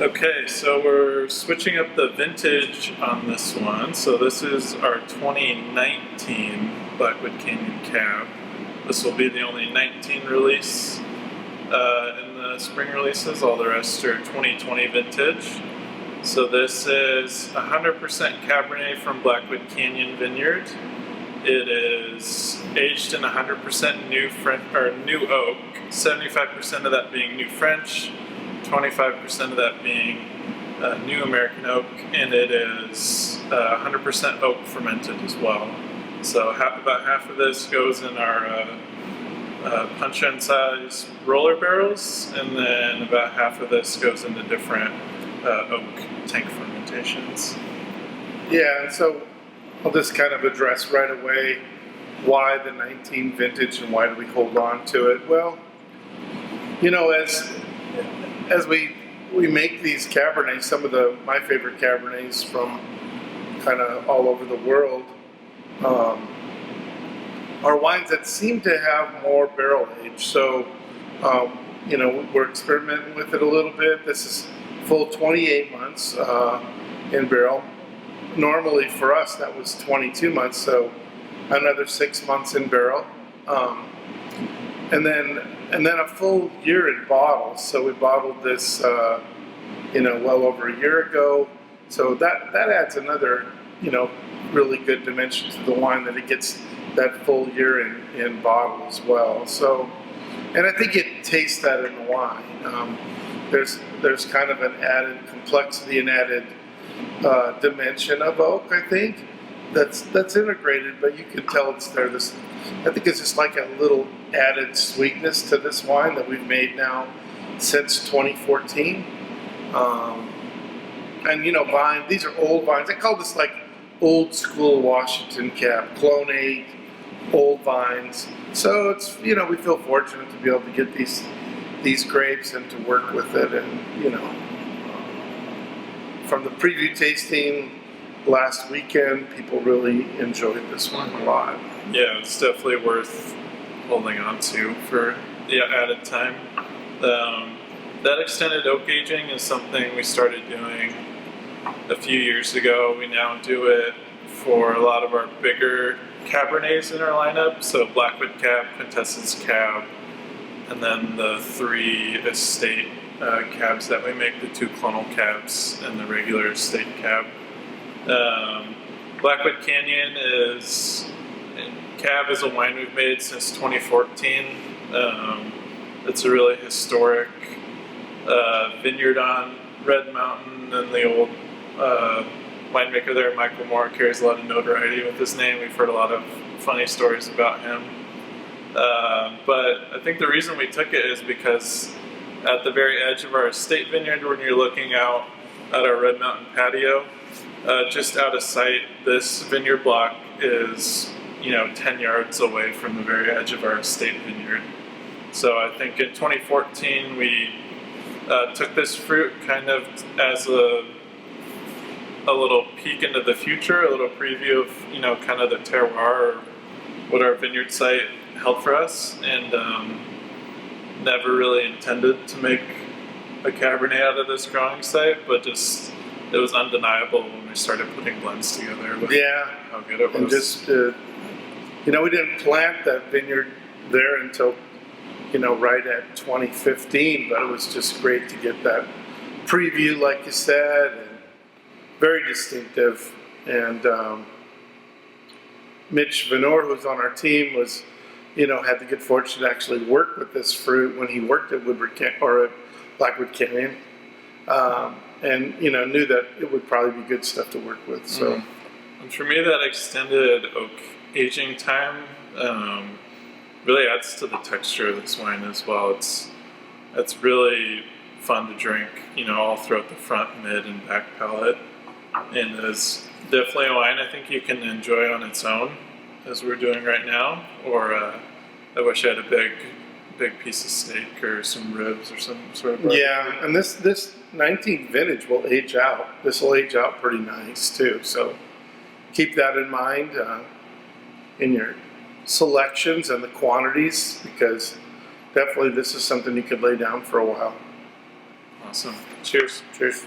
Okay, so we're switching up the vintage on this one. So this is our 2019 Blackwood Canyon Cab. This will be the only 19 release in the spring releases. All the rest are 2020 vintage. So this is 100% Cabernet from Blackwood Canyon Vineyard. It is aged in 100% new oak, 75% of that being new French, 25% of that being new American oak, and it is 100% oak fermented as well. So about half of this goes in our punch-in size roller barrels, and then about half of this goes into different oak tank fermentations. Yeah, so I'll just kind of address right away why the 19 vintage and why do we hold on to it. Well, you know, as we make these Cabernets, some of my favorite Cabernets from kind of all over the world are wines that seem to have more barrel age. So, you know, we're experimenting with it a little bit. This is full 28 months in barrel. Normally for us that was 22 months, so another 6 months in barrel. And then a full year in bottles. So we bottled this, you know, well over a year ago. So that adds another, you know, really good dimension to the wine, that it gets that full year in bottle as well. So, and I think it tastes that in the wine. There's kind of an added complexity and added dimension of oak, I think, that's integrated, but you can tell it's there. I think it's just like a little added sweetness to this wine that we've made now since 2014. And you know, these are old vines. I call this like old school Washington Cab, clonate, old vines. So it's, you know, we feel fortunate to be able to get these grapes and to work with it. And you know, from the preview tasting last weekend, people really enjoyed this one a lot. Yeah, it's definitely worth holding on to for the added time. That extended oak aging is something we started doing a few years ago. We now do it for a lot of our bigger Cabernets in our lineup. So Blackwood Cab, Quintessence Cab, and then the 3 estate cabs that we make, the 2 clonal cabs and the regular estate cab. Blackwood Canyon Cab is a wine we've made since 2014. It's a really historic vineyard on Red Mountain, and the old winemaker there, Michael Moore, carries a lot of notoriety with his name. We've heard a lot of funny stories about him. But I think the reason we took it is because at the very edge of our estate vineyard, when you're looking out at our Red Mountain patio, just out of sight, this vineyard block is, you know, 10 yards away from the very edge of our estate vineyard. So I think in 2014 we took this fruit kind of as a little peek into the future, a little preview of, you know, kind of the terroir, or what our vineyard site held for us, and never really intended to make a Cabernet out of this growing site, but just it was undeniable when we started putting blends together with how good it was. And just, you know, we didn't plant that vineyard there until, you know, right at 2015, but it was just great to get that preview, like you said, and very distinctive. And Mitch Venor, who's on our team, was, you know, had the good fortune to actually work with this fruit when he worked at Blackwood Canyon. And, you know, knew that it would probably be good stuff to work with. So, and for me, that extended oak aging time really adds to the texture of this wine as well. It's really fun to drink, you know, all throughout the front, mid, and back palate, and is definitely a wine I think you can enjoy on its own, as we're doing right now. Or I wish I had a big piece of steak or some ribs or some sort of barbecue. Yeah, and this 19 vintage will age out. This will age out pretty nice too. So keep that in mind in your selections and the quantities, because definitely this is something you could lay down for a while. Awesome. Cheers. Cheers.